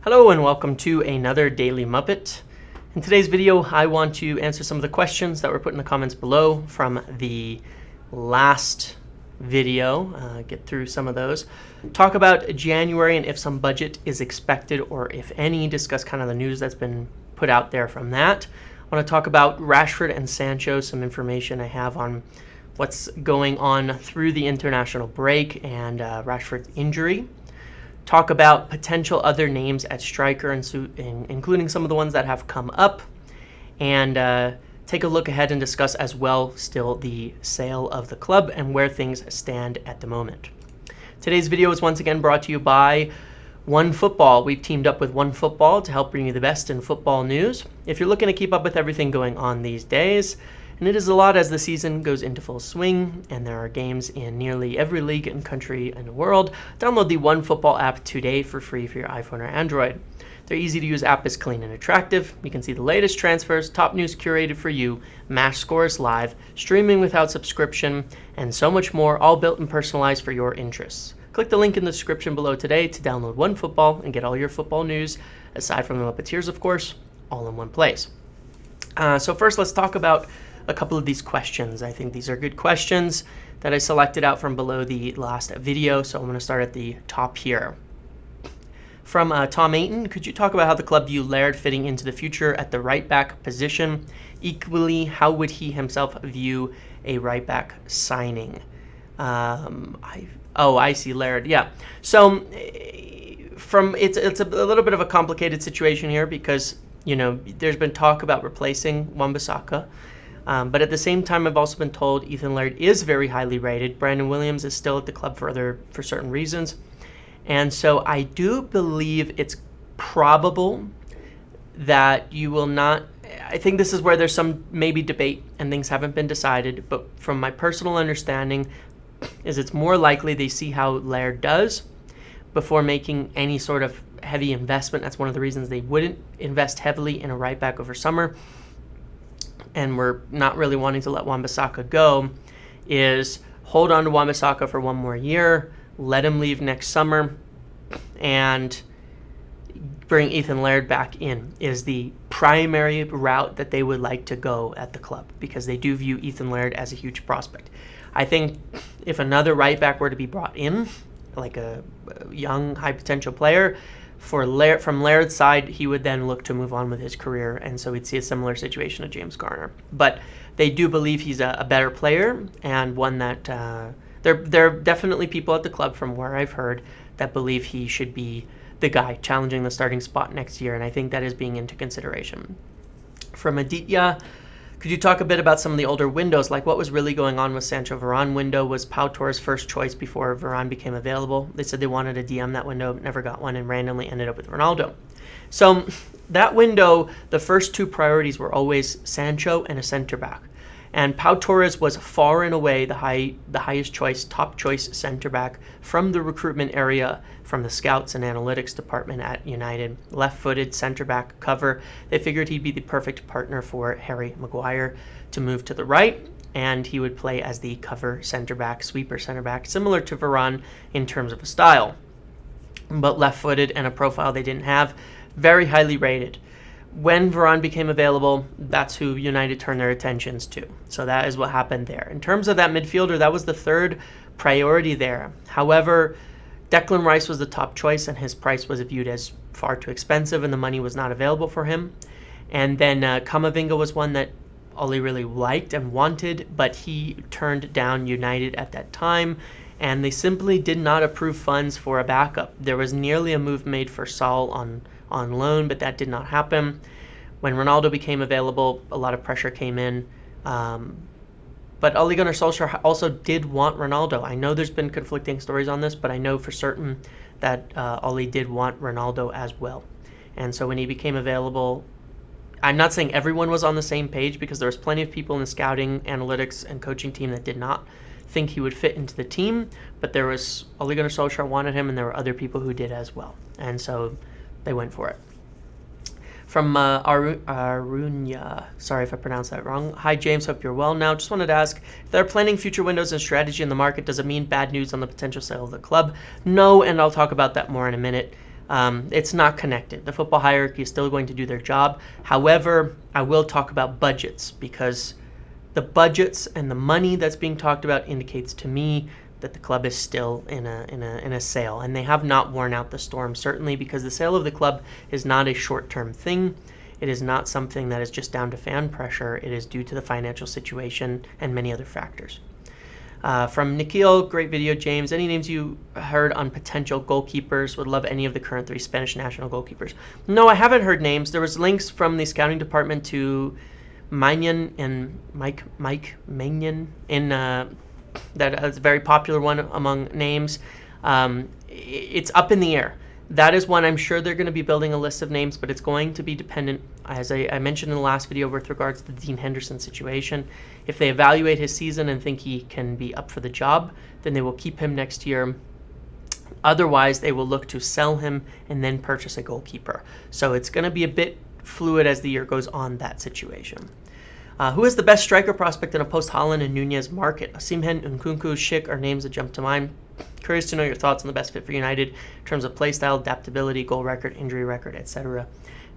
Hello and welcome to another Daily Muppet. In today's video, I want to answer some of the questions that were put in the comments below from the last video, get through some of those, talk about January and if some budget is expected or if any, discuss kind of the news that's been put out there from that. I want to talk about Rashford and Sancho, some information I have on what's going on through the international break and Rashford's injury. Talk about potential other names at striker, including some of the ones that have come up, and take a look ahead and discuss as well still the sale of the club and where things stand at the moment. Today's video is once again brought to you by OneFootball. We've teamed up with OneFootball to help bring you the best in football news. If you're looking to keep up with everything going on these days, and it is a lot as the season goes into full swing, and there are games in nearly every league and country in the world, download the OneFootball app today for free for your iPhone or Android. Their easy-to-use app is clean and attractive. You can see the latest transfers, top news curated for you, match scores live, streaming without subscription, and so much more, all built and personalized for your interests. Click the link in the description below today to download OneFootball and get all your football news, aside from the Muppeteers, of course, all in one place. So first, let's talk about a couple of these questions. I think these are good questions that I selected out from below the last video, so I'm going to start at the top here. From Tom Ayton, could you talk about how the club view Laird fitting into the future at the right back position? Equally, how would he himself view a right back signing? I see Laird. Yeah. So it's a little bit of a complicated situation here because there's been talk about replacing Wan-Bissaka. But at the same time, I've also been told Ethan Laird is very highly rated. Brandon Williams is still at the club for certain reasons. And so I do believe it's probable that you will not. I think this is where there's some maybe debate and things haven't been decided. But from my personal understanding is it's more likely they see how Laird does before making any sort of heavy investment. That's one of the reasons they wouldn't invest heavily in a right back over summer. And we're not really wanting to let Wan-Bissaka go, is hold on to Wan-Bissaka for one more year, let him leave next summer, and bring Ethan Laird back in is the primary route that they would like to go at the club, because they do view Ethan Laird as a huge prospect. I think if another right back were to be brought in, like a young, high-potential player, from Laird's side, he would then look to move on with his career, and so we'd see a similar situation to James Garner. But they do believe he's a better player, and one that there are definitely people at the club, from where I've heard, that believe he should be the guy challenging the starting spot next year, and I think that is being into consideration. From Aditya, could you talk a bit about some of the older windows, like what was really going on with Sancho Varane window? Was Pau Torres first choice before Varane became available? They said they wanted a DM that window, never got one, and randomly ended up with Ronaldo. So that window, the first two priorities were always Sancho and a center back. And Pau Torres was far and away the highest choice, top choice center back from the recruitment area, from the scouts and analytics department at United. Left-footed center back cover. They figured he'd be the perfect partner for Harry Maguire to move to the right, and he would play as the cover center back, sweeper center back, similar to Varane in terms of a style, but left-footed and a profile they didn't have. Very highly rated. When Varane became available, that's who United turned their attentions to. So that is what happened there. In terms of that midfielder, that was the third priority there. However, Declan Rice was the top choice, and his price was viewed as far too expensive, and the money was not available for him. And then Camavinga was one that Oli really liked and wanted, but he turned down United at that time, and they simply did not approve funds for a backup. There was nearly a move made for Saul on loan, but that did not happen. When Ronaldo became available, a lot of pressure came in. But Ole Gunnar Solskjaer also did want Ronaldo. I know there's been conflicting stories on this, but I know for certain that Ole did want Ronaldo as well. And so when he became available, I'm not saying everyone was on the same page, because there was plenty of people in the scouting, analytics, and coaching team that did not think he would fit into the team, but there was Ole Gunnar Solskjaer wanted him, and there were other people who did as well. And so they went for it. From Arunya, sorry if I pronounced that wrong. Hi James, hope you're well now. Just wanted to ask, if they're planning future windows and strategy in the market, does it mean bad news on the potential sale of the club? No, and I'll talk about that more in a minute. It's not connected. The football hierarchy is still going to do their job. However, I will talk about budgets, because the budgets and the money that's being talked about indicates to me that the club is still in a sale, and they have not worn out the storm, certainly because the sale of the club is not a short-term thing. It is not something that is just down to fan pressure. It is due to the financial situation and many other factors. From Nikhil, great video, James. Any names you heard on potential goalkeepers? Would love any of the current 3 Spanish national goalkeepers. No, I haven't heard names. There was links from the scouting department to Magnan and Mike Magnan in that is a very popular one among names. It's up in the air. That is one I'm sure they're going to be building a list of names, but it's going to be dependent, as I mentioned in the last video with regards to the Dean Henderson situation. If they evaluate his season and think he can be up for the job, then they will keep him next year. Otherwise, they will look to sell him and then purchase a goalkeeper. So it's going to be a bit fluid as the year goes on, that situation. Who is the best striker prospect in a post-Haaland and Nunez market? Osimhen, Nkunku, Schick are names that jump to mind. Curious to know your thoughts on the best fit for United in terms of play style, adaptability, goal record, injury record, etc.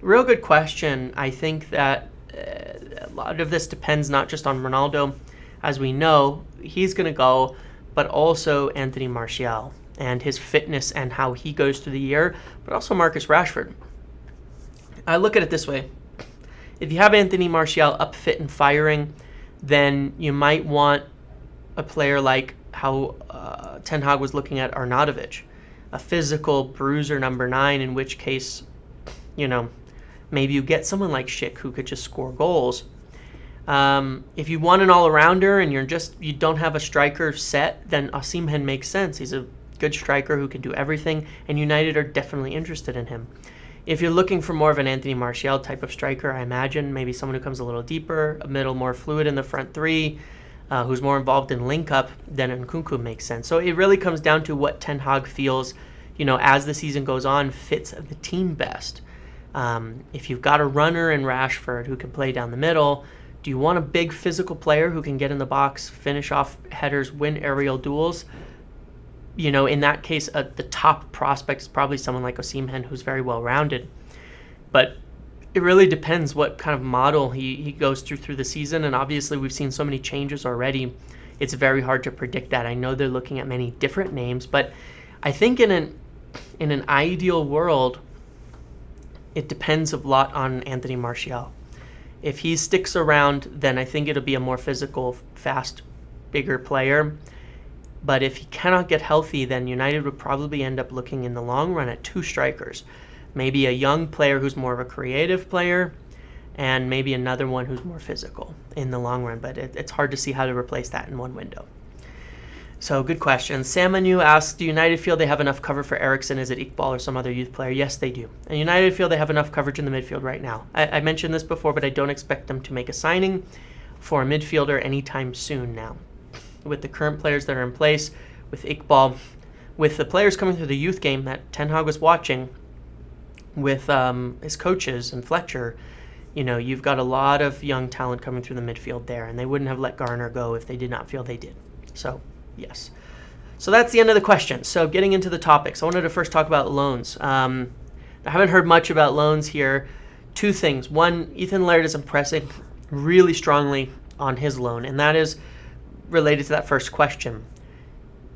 Real good question. I think that a lot of this depends not just on Ronaldo. As we know, he's going to go, but also Anthony Martial and his fitness and how he goes through the year, but also Marcus Rashford. I look at it this way. If you have Anthony Martial up, fit, and firing, then you might want a player like how Ten Hag was looking at Arnautovic, a physical bruiser number 9, in which case, maybe you get someone like Schick who could just score goals. If you want an all-arounder and you don't have a striker set, then Osimhen makes sense. He's a good striker who can do everything, and United are definitely interested in him. If you're looking for more of an Anthony Martial type of striker, I imagine maybe someone who comes a little deeper, a middle more fluid in the front 3, who's more involved in link-up, then Nkunku makes sense. So it really comes down to what Ten Hag feels, as the season goes on, fits the team best. If you've got a runner in Rashford who can play down the middle, do you want a big physical player who can get in the box, finish off headers, win aerial duels? In that case, the top prospect is probably someone like Osimhen, who's very well-rounded. But it really depends what kind of model he goes through the season, and obviously we've seen so many changes already. It's very hard to predict that. I know they're looking at many different names, but I think in an ideal world, it depends a lot on Anthony Martial. If he sticks around, then I think it'll be a more physical, fast, bigger player. But if he cannot get healthy, then United would probably end up looking in the long run at 2 strikers. Maybe a young player who's more of a creative player, and maybe another one who's more physical in the long run. But it's hard to see how to replace that in one window. So good question. Sam Manu asks, do United feel they have enough cover for Eriksen? Is it Iqbal or some other youth player? Yes, they do. And United feel they have enough coverage in the midfield right now. I mentioned this before, but I don't expect them to make a signing for a midfielder anytime soon now. With the current players that are in place, with Iqbal, with the players coming through the youth game that Ten Hag was watching, with his coaches and Fletcher, you've got a lot of young talent coming through the midfield there, and they wouldn't have let Garner go if they did not feel they did. So, yes. So that's the end of the question. So getting into the topics, I wanted to first talk about loans. I haven't heard much about loans here. 2 things. One, Ethan Laird is impressing really strongly on his loan, and that is related to that first question.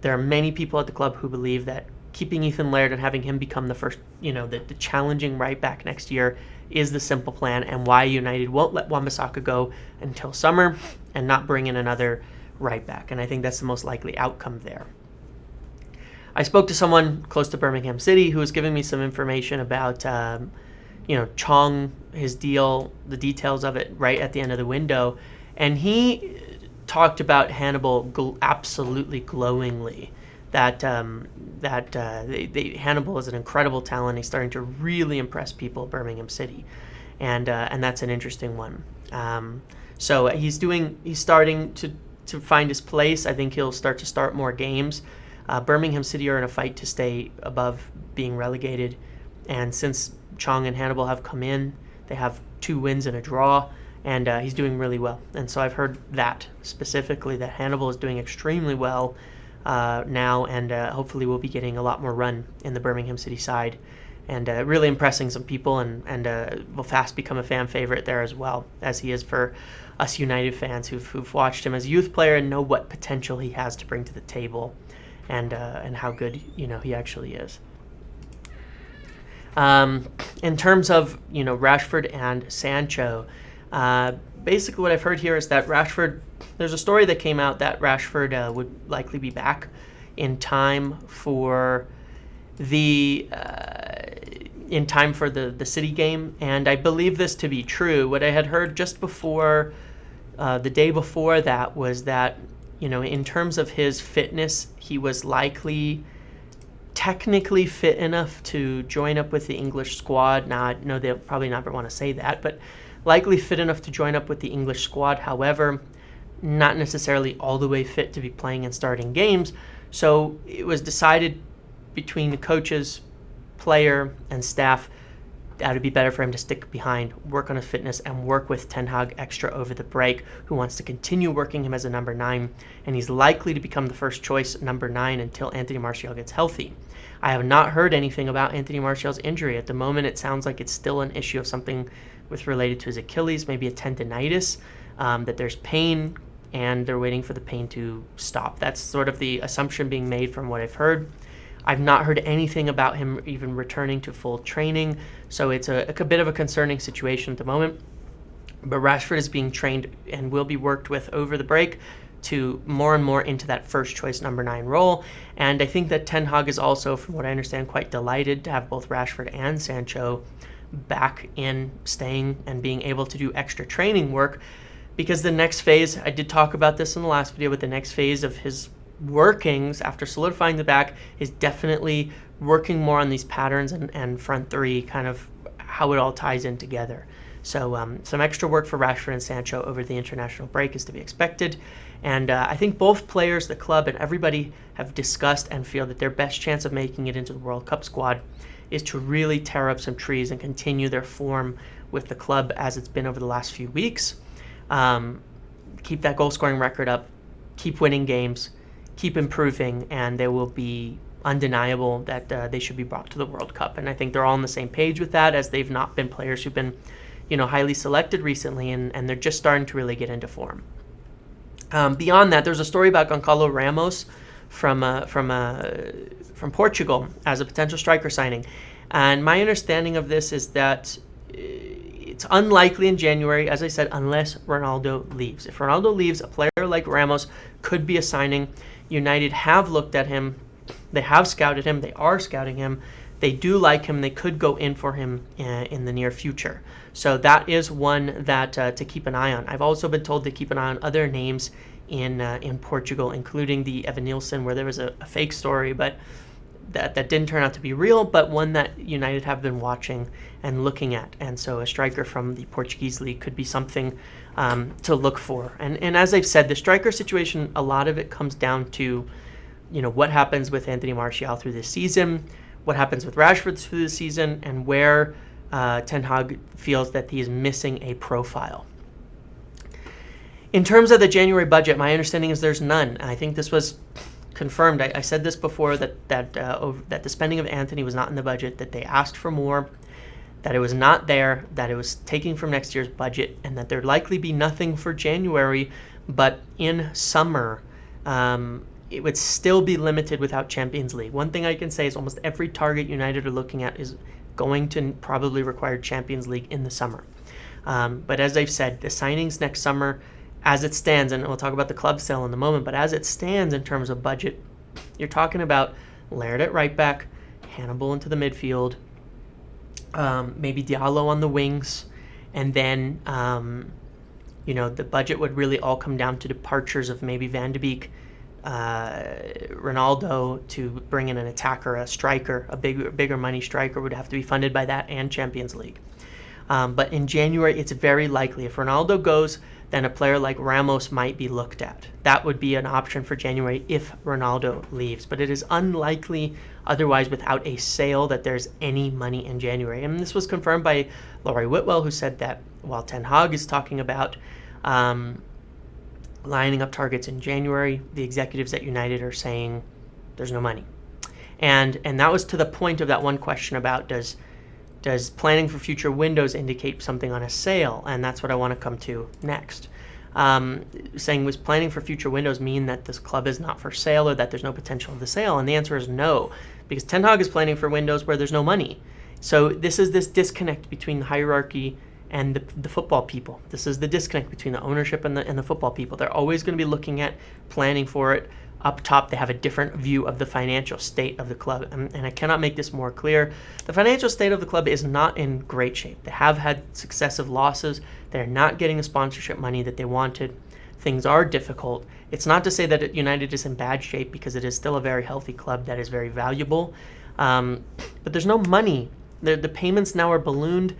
There are many people at the club who believe that keeping Ethan Laird and having him become the first, the challenging right back next year is the simple plan, and why United won't let Wan-Bissaka go until summer and not bring in another right back. And I think that's the most likely outcome there. I spoke to someone close to Birmingham City who was giving me some information about, Chong, his deal, the details of it right at the end of the window, and he talked about Hannibal absolutely glowingly. That Hannibal is an incredible talent. He's starting to really impress people at Birmingham City, and that's an interesting one. So he's starting to find his place. I think he'll start more games. Birmingham City are in a fight to stay above being relegated, and since Chong and Hannibal have come in, they have 2 wins and a draw. And he's doing really well. And so I've heard that specifically, that Hannibal is doing extremely well now, and hopefully we'll be getting a lot more run in the Birmingham City side. and really impressing some people, and will fast become a fan favorite there as well, as he is for us United fans who've watched him as a youth player and know what potential he has to bring to the table, and how good he actually is. In terms of Rashford and Sancho, basically what I've heard here is that Rashford, there's a story that came out that Rashford would likely be back in time for the City game, and I believe this to be true. What I had heard just before, the day before that, was that in terms of his fitness, he was likely technically fit enough to join up with the English squad. Now, I know they'll probably never want to say that, but likely fit enough to join up with the English squad. However, not necessarily all the way fit to be playing and starting games. So it was decided between the coaches, player, and staff that it would be better for him to stick behind, work on his fitness, and work with Ten Hag extra over the break, who wants to continue working him as a number 9, and he's likely to become the first choice number 9 until Anthony Martial gets healthy. I have not heard anything about Anthony Martial's injury. At the moment, it sounds like it's still an issue of something related to his Achilles, maybe a tendinitis, that there's pain, and they're waiting for the pain to stop. That's sort of the assumption being made from what I've heard. I've not heard anything about him even returning to full training, so it's a bit of a concerning situation at the moment. But Rashford is being trained and will be worked with over the break to more and more into that first choice number 9 role. And I think that Ten Hag is also, from what I understand, quite delighted to have both Rashford and Sancho back in, staying and being able to do extra training work, because the next phase, I did talk about this in the last video, but the next phase of his workings after solidifying the back is definitely working more on these patterns and front three, kind of how it all ties in together. So some extra work for Rashford and Sancho over the international break is to be expected. And I think both players, the club, and everybody have discussed and feel that their best chance of making it into the World Cup squad is to really tear up some trees and continue their form with the club as it's been over the last few weeks. Keep that goal-scoring record up, keep winning games, keep improving, and they will be undeniable that they should be brought to the World Cup. And I think they're all on the same page with that, as they've not been players who've been highly selected recently, and they're just starting to really get into form. Beyond that, there's a story about Goncalo Ramos from Portugal as a potential striker signing. And my understanding of this is that it's unlikely in January, as I said, unless Ronaldo leaves. If Ronaldo leaves, a player like Ramos could be a signing. United have looked at him. They have scouted him. They are scouting him. They do like him. They could go in for him in the near future. So that is one that to keep an eye on. I've also been told to keep an eye on other names in Portugal, including the Evan Nielsen, where there was a fake story, but that didn't turn out to be real, but one that United have been watching and looking at. And so a striker from the Portuguese league could be something to look for. And as I've said, the striker situation, a lot of it comes down to what happens with Anthony Martial through this season, what happens with Rashford through the season, and where Ten Hag feels that he is missing a profile. In terms of the January budget, my understanding is there's none. I think this was confirmed. I said this before, that the spending of Anthony was not in the budget, that they asked for more, that it was not there, that it was taking from next year's budget, and that there'd likely be nothing for January, but in summer, it would still be limited without Champions League. One thing I can say is almost every target United are looking at is going to probably require Champions League in the summer. But as I've said, the signings next summer, as it stands, and we'll talk about the club sale in a moment, but as it stands in terms of budget, you're talking about Laird at right back, Hannibal into the midfield, maybe Diallo on the wings, and then the budget would really all come down to departures of maybe Van de Beek, Ronaldo, to bring in an attacker, a striker, a bigger money striker would have to be funded by that and Champions League. But in January, it's very likely if Ronaldo goes, then a player like Ramos might be looked at. That would be an option for January if Ronaldo leaves. But it is unlikely otherwise without a sale that there's any money in January. And this was confirmed by Laurie Whitwell, who said that while Ten Hag is talking about lining up targets in January, the executives at United are saying there's no money. And that was to the point of that one question about does planning for future windows indicate something on a sale? And that's what I want to come to next. Saying, was planning for future windows mean that this club is not for sale or that there's no potential of the sale? And the answer is no, because Ten Hag is planning for windows where there's no money. So this is this disconnect between the hierarchy and the football people. This is the disconnect between the ownership and the football people. They're always going to be looking at planning for it. Up top, they have a different view of the financial state of the club. And I cannot make this more clear. The financial state of the club is not in great shape. They have had successive losses. They're not getting the sponsorship money that they wanted. Things are difficult. It's not to say that United is in bad shape, because it is still a very healthy club that is very valuable. But there's no money. The payments now are ballooned.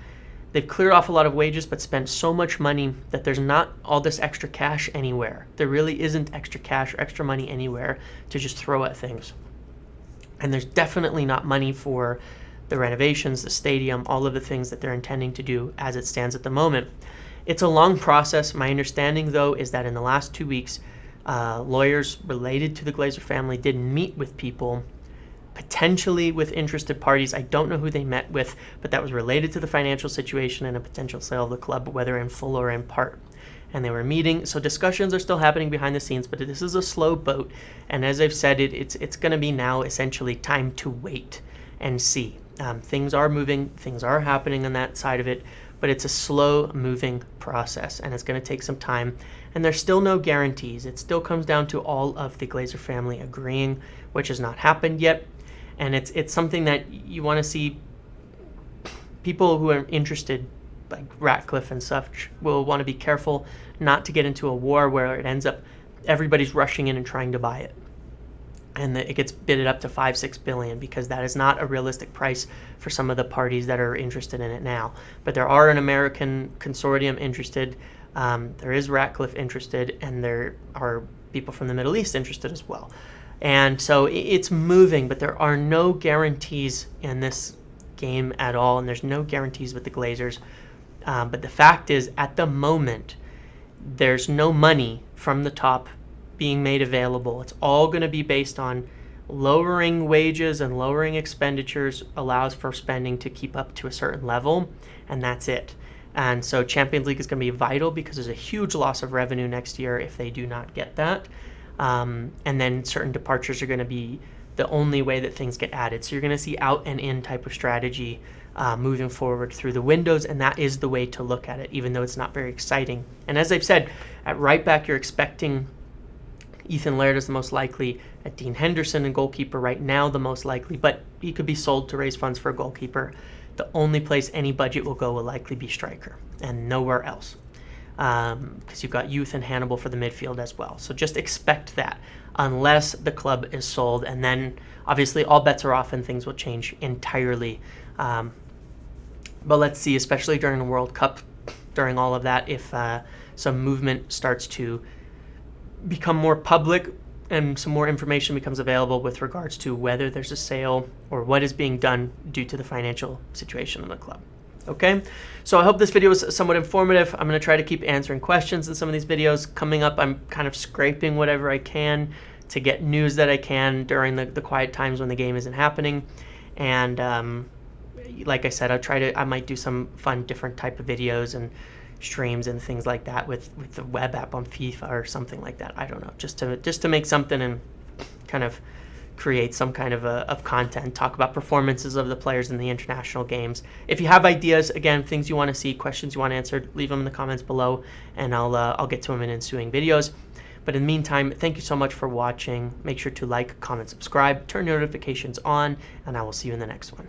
They've cleared off a lot of wages, but spent so much money that there's not all this extra cash anywhere. There really isn't extra cash or extra money anywhere to just throw at things. And there's definitely not money for the renovations, the stadium, all of the things that they're intending to do as it stands at the moment. It's a long process. My understanding, though, is that in the last 2 weeks, lawyers related to the Glazer family did meet with people, potentially with interested parties. I don't know who they met with, but that was related to the financial situation and a potential sale of the club, whether in full or in part. And they were meeting, so discussions are still happening behind the scenes, but this is a slow boat. And as I've said, it's going to be now essentially time to wait and see. Things are moving, things are happening on that side of it, but it's a slow moving process, and it's going to take some time. And there's still no guarantees. It still comes down to all of the Glazer family agreeing, which has not happened yet. And it's something that you want to see. People who are interested, like Ratcliffe and such, will want to be careful not to get into a war where it ends up everybody's rushing in and trying to buy it, and it gets bidded up to 5-6 billion, because that is not a realistic price for some of the parties that are interested in it now. But there are an American consortium interested. There is Ratcliffe interested, and there are people from the Middle East interested as well. And so it's moving, but there are no guarantees in this game at all, and there's no guarantees with the Glazers. But the fact is, at the moment, there's no money from the top being made available. It's all going to be based on lowering wages and lowering expenditures allows for spending to keep up to a certain level, and that's it. And so Champions League is going to be vital, because there's a huge loss of revenue next year if they do not get that. And then certain departures are going to be the only way that things get added. So you're going to see out and in type of strategy moving forward through the windows, and that is the way to look at it, even though it's not very exciting. And as I've said, at right back, you're expecting Ethan Laird is the most likely, at Dean Henderson and goalkeeper right now the most likely, but he could be sold to raise funds for a goalkeeper. The only place any budget will go will likely be striker, and nowhere else. Because you've got youth and Hannibal for the midfield as well. So just expect that, unless the club is sold, and then obviously all bets are off and things will change entirely. But let's see, especially during the World Cup, during all of that, if some movement starts to become more public and some more information becomes available with regards to whether there's a sale or what is being done due to the financial situation of the club. Okay, so I hope this video was somewhat informative. I'm going to try to keep answering questions in some of these videos. Coming up, I'm kind of scraping whatever I can to get news that I can during the quiet times when the game isn't happening. And like I said, I might do some fun different type of videos and streams and things like that with the web app on FIFA or something like that. I don't know, just to make something and kind of create some kind of content, talk about performances of the players in the international games. If you have ideas, again, things you want to see, questions you want answered, leave them in the comments below, and I'll get to them in ensuing videos. But in the meantime, thank you so much for watching. Make sure to like, comment, subscribe, turn notifications on, and I will see you in the next one.